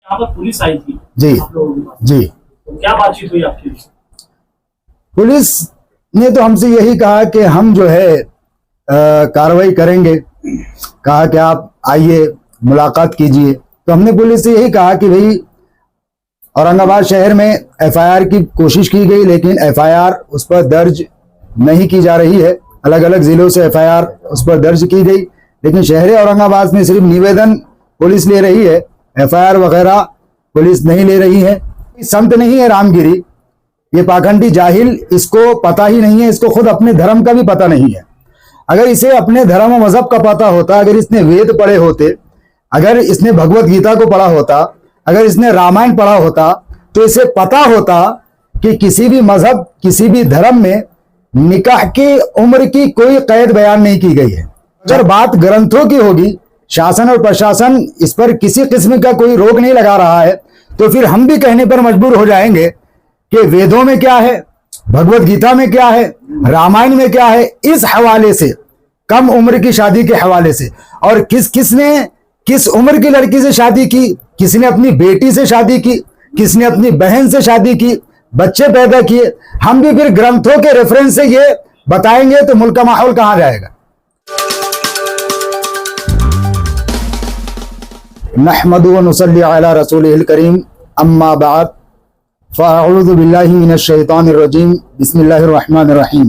यहाँ पर पुलिस आई थी जी आप लोगों के पास, जी। तो क्या बातचीत हुई आपकी? पुलिस ने तो हमसे यही कहा कि हम जो है कार्रवाई करेंगे। कहा कि आप आइए मुलाकात कीजिए। तो हमने पुलिस से यही कहा कि भाई औरंगाबाद शहर में एफआईआर की कोशिश की गई, लेकिन एफआईआर उस पर दर्ज नहीं की जा रही है। अलग अलग जिलों से एफआईआर उस पर दर्ज की गई, लेकिन शहर औरंगाबाद में सिर्फ निवेदन पुलिस ले रही है, एफआईआर वगैरह पुलिस नहीं ले रही है। संत नहीं है रामगिरी, ये पाखंडी जाहिल, इसको पता ही नहीं है, इसको खुद अपने धर्म का भी पता नहीं है। अगर इसे अपने धर्म और मजहब का पता होता, अगर इसने वेद पढ़े होते, अगर इसने भगवत गीता को पढ़ा होता, अगर इसने रामायण पढ़ा होता, तो इसे पता होता कि किसी भी मजहब किसी भी धर्म में निकाह की उम्र की कोई कैद बयान नहीं की गई है। अगर बात ग्रंथों की होगी, शासन और प्रशासन इस पर किसी किस्म का कोई रोक नहीं लगा रहा है, तो फिर हम भी कहने पर मजबूर हो जाएंगे कि वेदों में क्या है, भगवत गीता में क्या है, रामायण में क्या है। इस हवाले से, कम उम्र की शादी के हवाले से, और किसने किस उम्र की लड़की से शादी की, किसने अपनी बेटी से शादी की, किसने अपनी बहन से शादी की, बच्चे पैदा किए, हम भी फिर ग्रंथों के रेफरेंस से ये बताएंगे तो मुल्क का माहौल कहां जाएगा। नहमदु व नुसल्ली अला रसूलिहिल करीम, अम्मा बाद, फ़अऊज़ु बिल्लाहि मिनश शैतानिर रजीम, बिस्मिल्लाहिर रहमानिर रहीम।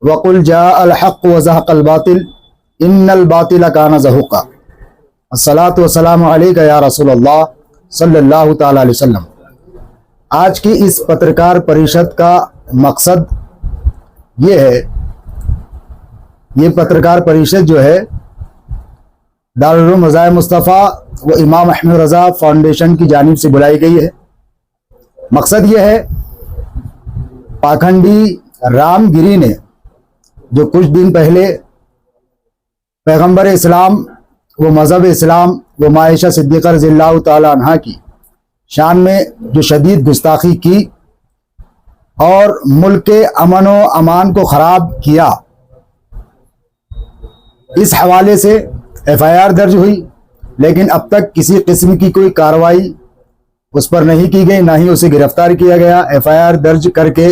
वक़ुल जाअल हक़्क़ु व ज़हक़ल बातिल, इन्नल बातिला काना ज़हूक़ा। अस्सलातु वस्सलामु अलैका या रसूलल्लाह सल्लल्लाहु तआला अलैहि वसल्लम। आज की इस पत्रकार परिषद का मकसद ये है, ये पत्रकार परिषद जो है दारुल उलूम मज़ाहिर मुस्तफ़ा व इमाम अहमद रज़ा फाउंडेशन की जानिब से बुलाई गई है। मकसद ये है, पाखंडी रामगिरी ने जो कुछ दिन पहले पैगंबर इस्लाम वो मज़हब इस्लाम वो मायशा सिद्दीक़ा रज़ियल्लाहु ताला अन्हा की शान में जो शदीद गुस्ताखी की और मुल्क के अमन व अमान को ख़राब किया, इस हवाले से एफआईआर दर्ज हुई, लेकिन अब तक किसी किस्म की कोई कार्रवाई उस पर नहीं की गई, ना ही उसे गिरफ्तार किया गया। एफआईआर दर्ज करके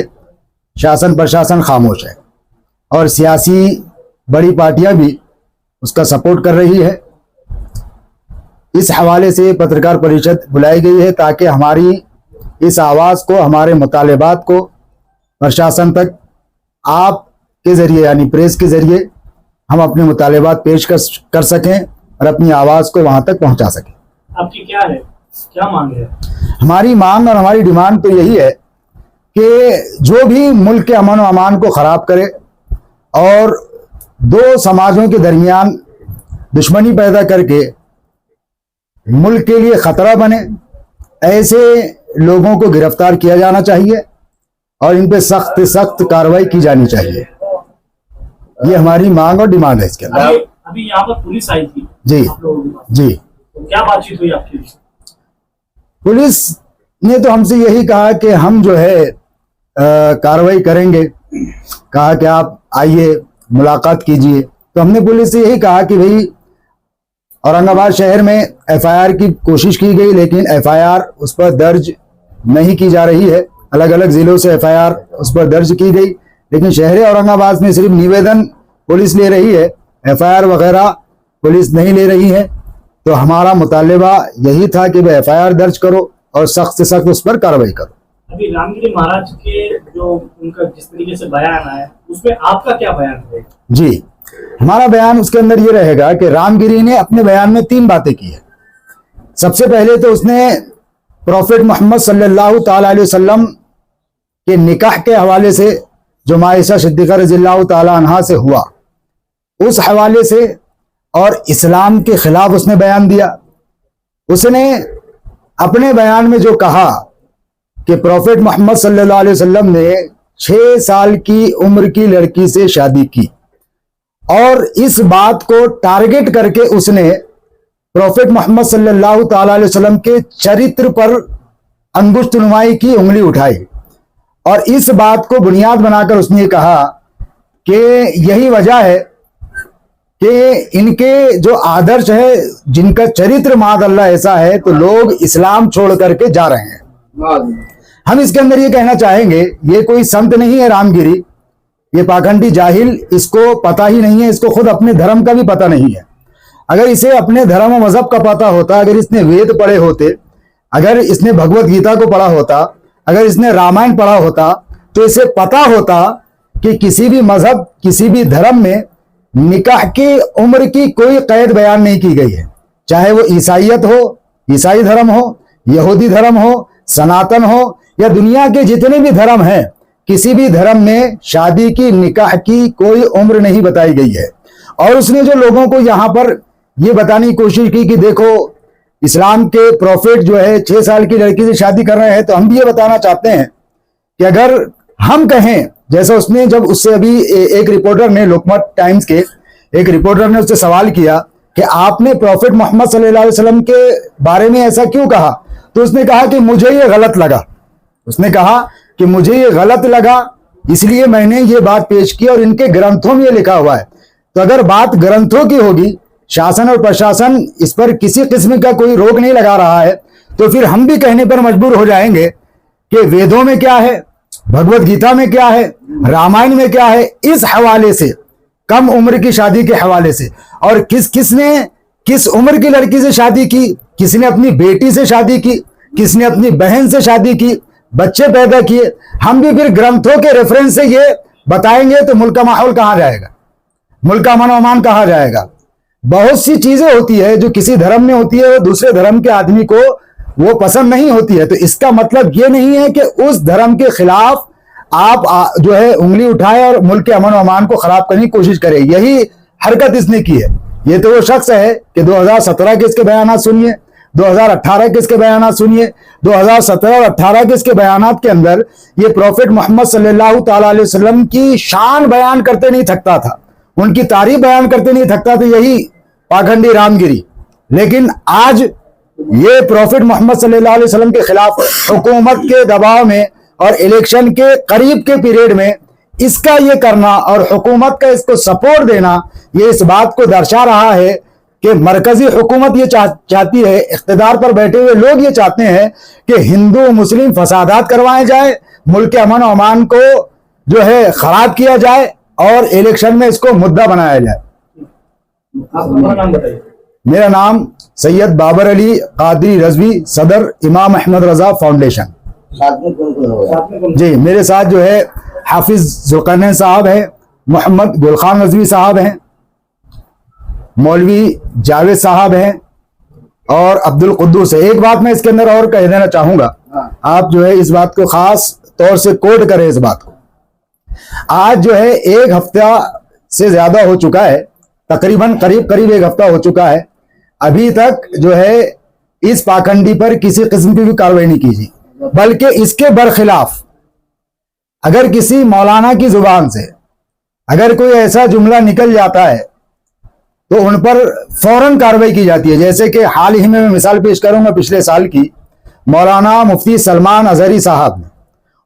शासन प्रशासन खामोश है और सियासी बड़ी पार्टियां भी उसका सपोर्ट कर रही है। इस हवाले से पत्रकार परिषद बुलाई गई है ताकि हमारी इस आवाज़ को, हमारे मुतालिबात को प्रशासन तक आप के ज़रिए यानी प्रेस के ज़रिए हम अपने मुतालिबात पेश कर सकें और अपनी आवाज़ को वहाँ तक पहुँचा सकें। आपकी क्या है, क्या मांग है? हमारी मांग और हमारी डिमांड तो यही है कि जो भी मुल्क के अमन व अमान को ख़राब करे और दो समाजों के दरमियान दुश्मनी पैदा करके मुल्क के लिए ख़तरा बने, ऐसे लोगों को गिरफ्तार किया जाना चाहिए और इन पे सख्त सख्त कार्रवाई की जानी चाहिए। ये हमारी मांग और डिमांड है इसके अंदर। अभी यहाँ पर पुलिस आई थी जी आप लोगों के पास, जी। तो क्या बातचीत हुई आपकी? पुलिस ने तो हमसे यही कहा कि हम जो है कार्रवाई करेंगे। कहा कि आप आइए मुलाकात कीजिए। तो हमने पुलिस से यही कहा कि भाई औरंगाबाद शहर में एफआईआर की कोशिश की गई, लेकिन एफआईआर उस पर दर्ज नहीं की जा रही है। अलग अलग जिलों से एफआईआर उस पर दर्ज की गई, लेकिन शहर औरंगाबाद में सिर्फ निवेदन पुलिस ले रही है, एफआईआर वगैरह पुलिस नहीं ले रही है। तो हमारा मुतालिबा यही था कि भाई एफआईआर दर्ज करो और सख्त से सख्त उस पर कार्रवाई करो। अभी रामगिरी महाराज के जो उनका जिस तरीके से बयान आया, उसमें आपका क्या बयान है? जी, हमारा बयान उसके अंदर ये रहेगा कि रामगिरी ने अपने बयान में 3 बातें की है। सबसे पहले तो उसने प्रॉफिट मोहम्मद सल्लल्लाहु ताला अलैहि वसल्लम के निकाह के हवाले से जो मायशा सिद्दीक़ा रज़ियल्लाहु ताला अन्हा से हुआ, उस हवाले से और इस्लाम के खिलाफ उसने बयान दिया। उसने अपने बयान में जो कहा कि प्रॉफिट मोहम्मद सल्लल्लाहु अलैहि वसल्लम ने 6 साल की उम्र की लड़की से शादी की, और इस बात को टारगेट करके उसने प्रॉफिट मोहम्मद सल्लल्लाहु ताला अलैहि वसल्लम के चरित्र पर अंगुष्ठ नुमाई की उंगली उठाई, और इस बात को बुनियाद बनाकर उसने कहा कि यही वजह है कि इनके जो आदर्श है, जिनका चरित्र मादअल्लाह ऐसा है, तो लोग इस्लाम छोड़ करके जा रहे हैं। हम इसके अंदर ये कहना चाहेंगे, ये कोई संत नहीं है रामगिरी, ये पाखंडी जाहिल, इसको पता ही नहीं है, इसको खुद अपने धर्म का भी पता नहीं है। अगर इसे अपने धर्म और मजहब का पता होता, अगर इसने वेद पढ़े होते, अगर इसने भगवत गीता को पढ़ा होता, अगर इसने रामायण पढ़ा होता, तो इसे पता होता कि किसी भी मजहब, किसी भी धर्म में निकाह की उम्र की कोई कैद बयान नहीं की गई है। चाहे वो ईसाइयत हो, ईसाई धर्म हो, यहूदी धर्म हो, सनातन हो, या दुनिया के जितने भी धर्म हैं, किसी भी धर्म में शादी की, निकाह की कोई उम्र नहीं बताई गई है। और उसने जो लोगों को यहाँ पर ये बताने की कोशिश की कि देखो इस्लाम के प्रॉफिट जो है 6 साल की लड़की से शादी कर रहे हैं, तो हम भी ये बताना चाहते हैं कि अगर हम कहें, जैसा उसने, जब उससे अभी एक रिपोर्टर ने, लोकमत टाइम्स के एक रिपोर्टर ने उससे सवाल किया कि आपने प्रॉफिट मोहम्मद सल्लल्लाहु अलैहि वसल्लम के बारे में ऐसा क्यों कहा, तो उसने कहा कि मुझे ये गलत लगा। उसने कहा कि मुझे ये गलत लगा, इसलिए मैंने ये बात पेश की, और इनके ग्रंथों में ये लिखा हुआ है। तो अगर बात ग्रंथों की होगी, शासन और प्रशासन इस पर किसी किस्म का कोई रोक नहीं लगा रहा है, तो फिर हम भी कहने पर मजबूर हो जाएंगे कि वेदों में क्या है, भगवत गीता में क्या है, रामायण में क्या है, इस हवाले से, कम उम्र की शादी के हवाले से, और किसने किस उम्र की लड़की से शादी की, किसने अपनी बेटी से शादी की, किसने अपनी बहन से शादी की, बच्चे पैदा किए, हम भी फिर ग्रंथों के रेफरेंस से ये बताएंगे, तो मुल्क का माहौल कहाँ जाएगा, मुल्क का अमन अमान कहाँ जाएगा। बहुत सी चीजें होती है जो किसी धर्म में होती है, वो दूसरे धर्म के आदमी को वो पसंद नहीं होती है, तो इसका मतलब ये नहीं है कि उस धर्म के खिलाफ आप जो है उंगली उठाएं और मुल्क के अमन और अमान को खराब करने की कोशिश करें। यही हरकत इसने की है। ये तो वो शख्स है कि 2017 के इसके बयानात सुनिए, 2018 के इसके बयानात सुनिए, 2017 और 18 के इसके बयानात के अंदर ये प्रॉफिट मोहम्मद सल्लल्लाहु ताला अलैहि वसल्लम की शान बयान करते नहीं थकता था, उनकी तारीफ बयान करते नहीं थकता था, यही पाखंडी रामगिरी। लेकिन आज ये प्रॉफिट मोहम्मद सल्लल्लाहु अलैहि वसल्लम के खिलाफ हुकूमत के दबाव में और इलेक्शन के करीब के पीरियड में इसका ये करना और हुकूमत का इसको सपोर्ट देना, ये इस बात को दर्शा रहा है कि मरकजी हुकूमत ये चाहती है, इख्तिदार पर बैठे हुए लोग ये चाहते हैं कि हिंदू मुस्लिम फसादात करवाए जाए, मुल्क के अमन और अमान को जो है खराब किया जाए और इलेक्शन में इसको मुद्दा बनाया जाए। आपका नाम बताइए। मेरा नाम सैयद बाबर अली कादरी रजवी, सदर इमाम अहमद रजा फाउंडेशन। साथ में कौन जी, मेरे साथ जो है हाफिज जुल्करनैन साहब हैं, मोहम्मद गुलखान रजवी साहब हैं, मौलवी जावेद साहब हैं और अब्दुल कुद्दूस है। एक बात मैं इसके अंदर और कह देना चाहूंगा, आप जो है इस बात को खास तौर से कोड करें इस बात को। आज जो है 1 हफ्ता से ज्यादा हो चुका है, तकरीबन करीब 1 हफ्ता हो चुका है, अभी तक जो है इस पाखंडी पर किसी किस्म की भी कार्रवाई नहीं की, बल्कि इसके बरखिलाफ अगर किसी मौलाना की जुबान से अगर कोई ऐसा जुमला निकल जाता है तो उन पर फौरन कार्रवाई की जाती है। जैसे कि हाल ही में मैं मिसाल पेश करूंगा पिछले साल की, मौलाना मुफ्ती सलमान अजहरी साहब ने,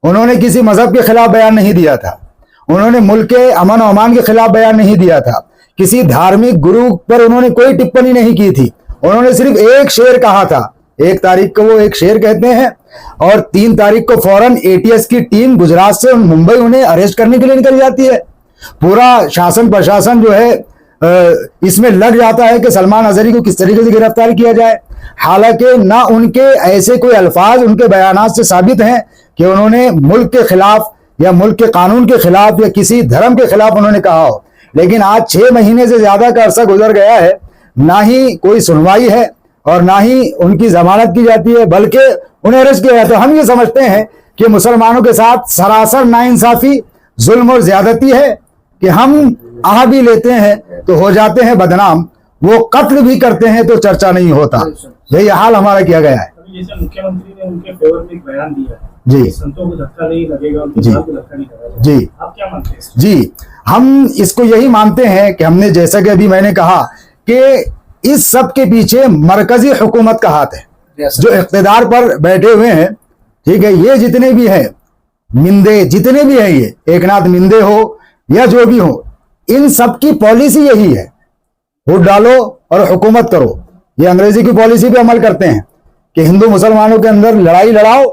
उन्होंने किसी मजहब के खिलाफ बयान नहीं दिया था, उन्होंने मुल्क के अमन और अमान के खिलाफ बयान नहीं दिया था, किसी धार्मिक गुरु पर उन्होंने कोई टिप्पणी नहीं की थी, उन्होंने सिर्फ एक शेर कहा था। 1 तारीख को वो एक शेर कहते हैं और 3 तारीख को फौरन एटीएस की टीम गुजरात से मुंबई उन्हें अरेस्ट करने के लिए निकल जाती है। पूरा शासन प्रशासन जो है इसमें लग जाता है कि सलमान अजहरी को किस तरीके से गिरफ्तार किया जाए, हालांकि ना उनके ऐसे कोई अल्फाज उनके बयानात से साबित हैं कि उन्होंने मुल्क के खिलाफ या मुल्क के कानून के खिलाफ या किसी धर्म के खिलाफ उन्होंने कहा हो। लेकिन आज 6 महीने से ज्यादा का अरसा गुजर गया है, ना ही कोई सुनवाई है और ना ही उनकी जमानत की जाती है, बल्कि उन्हें अरेस्ट किया जाता है। हम ये समझते हैं कि मुसलमानों के साथ सरासर नाइंसाफी, जुल्म और ज्यादती है कि हम आह भी लेते हैं तो हो जाते हैं बदनाम, वो कत्ल भी करते हैं तो चर्चा नहीं होता। यही हाल हमारा किया गया है। जैसे मुख्यमंत्री ने उनके फेवर में एक बयान दिया है, जी, संतों को धक्का नहीं लगेगा, उनकी जी, जान को धक्का नहीं लगेगा, जी, आप क्या मानते हैं? जी, हम इसको यही मानते हैं कि हमने, जैसा कि अभी मैंने कहा कि इस सब के पीछे मरकजी हुकूमत का हाथ है, जो इख्तिदार पर बैठे हुए हैं। ठीक है, ये जितने भी हैं मिंदे, जितने भी हैं, ये एकनाथ मिंदे हो या जो भी हो, इन सब की पॉलिसी यही है वोट डालो और हुकूमत करो। ये अंग्रेजी की पॉलिसी पे अमल करते हैं कि हिंदू मुसलमानों के अंदर लड़ाई लड़ाओ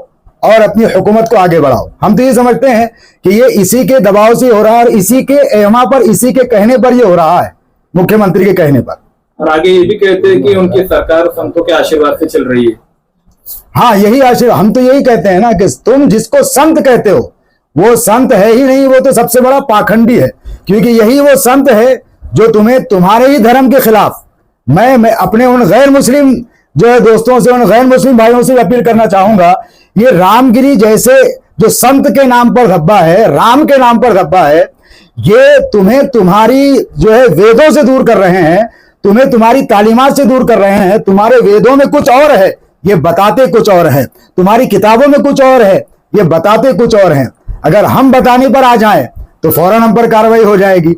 और अपनी हुकूमत को आगे बढ़ाओ। हम तो ये समझते हैं कि ये इसी के दबाव से हो रहा है और इसी के एहमा पर, इसी के कहने पर ये हो रहा है, मुख्यमंत्री के कहने पर। और आगे ये भी कहते हैं कि उनकी सरकार संतों के आशीर्वाद से चल रही है। हाँ, यही आशीर्वाद, हम तो यही कहते हैं ना कि तुम जिसको संत कहते हो वो संत है ही नहीं, वो तो सबसे बड़ा पाखंडी है। क्योंकि यही वो संत है जो तुम्हें तुम्हारे ही धर्म के खिलाफ, मैं अपने उन गैर मुस्लिम जो है दोस्तों से, उन गैर मुस्लिम भाइयों से अपील करना चाहूंगा, ये रामगिरी जैसे जो संत के नाम पर धब्बा है, राम के नाम पर धब्बा है, ये तुम्हें तुम्हारी जो है वेदों से दूर कर रहे हैं, तुम्हें तुम्हारी तालीमात से दूर कर रहे हैं। तुम्हारे वेदों में कुछ और है, ये बताते कुछ और है, तुम्हारी किताबों में कुछ और है, ये बताते कुछ और है। अगर हम बताने पर आ जाएं तो फौरन हम पर कार्रवाई हो जाएगी।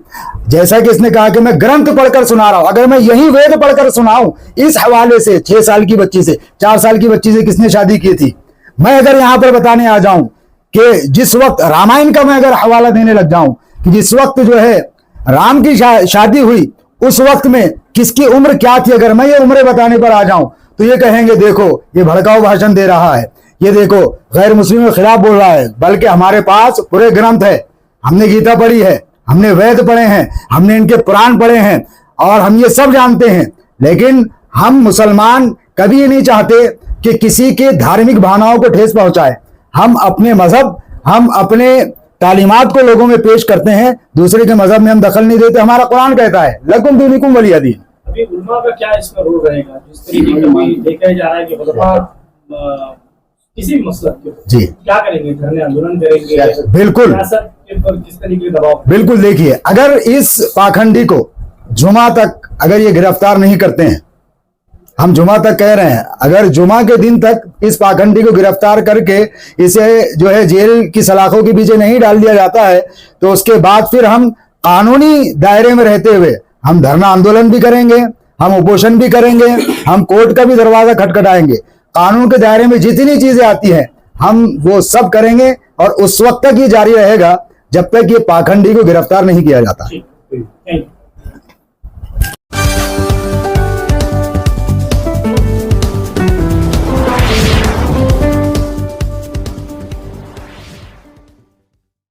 जैसा कि इसने कहा कि मैं ग्रंथ पढ़कर सुना रहा हूं, अगर मैं यही वेद पढ़कर सुनाऊं इस हवाले से 6 साल की बच्ची से, 4 साल की बच्ची से किसने शादी की थी, मैं अगर यहां पर बताने आ जाऊं कि जिस वक्त रामायण का मैं अगर हवाला देने लग जाऊं कि जिस वक्त जो है राम की शादी हुई उस वक्त में किसकी उम्र क्या थी, अगर मैं ये उम्रें बताने पर आ जाऊं तो ये कहेंगे देखो ये भड़काऊ भाषण दे रहा है, ये देखो गैर मुस्लिमों के खिलाफ बोल रहा है। बल्कि हमारे पास पूरे ग्रंथ है, हमने गीता पढ़ी है, हमने वेद पढ़े हैं, हमने इनके पुराण पढ़े हैं और हम ये सब जानते हैं। लेकिन हम मुसलमान कभी नहीं चाहते कि किसी के धार्मिक भावनाओं को ठेस पहुंचाए। हम अपने मजहब, हम अपने तालीमात को लोगों में पेश करते हैं, दूसरे के मजहब में हम दखल नहीं देते। हमारा कुरान कहता है लकुम दीनुकुम वलिया दीन। अभी उलमा का क्या इसमें रोल रहेगा? जिस तरीके का भी देखा जा रहा है कि उलमा किसी भी मसलब के जी क्या करेंगे, धरने आंदोलन करेंगे, बिल्कुल सियासत के पर किस तरीके का दबाव? बिल्कुल, देखिए अगर इस पाखंडी को जुमा तक अगर ये गिरफ्तार नहीं करते हैं, हम जुमा तक कह रहे हैं, अगर जुमा के दिन तक इस पाखंडी को गिरफ्तार करके इसे जो है जेल की सलाखों के पीछे नहीं डाल दिया जाता है तो उसके बाद फिर हम कानूनी दायरे में रहते हुए हम धरना आंदोलन भी करेंगे, हम उपोषण भी करेंगे, हम कोर्ट का भी दरवाजा खटखटाएंगे। कानून के दायरे में जितनी चीजें आती हैं हम वो सब करेंगे और उस वक्त तक ये जारी रहेगा जब तक ये पाखंडी को गिरफ्तार नहीं किया जाता।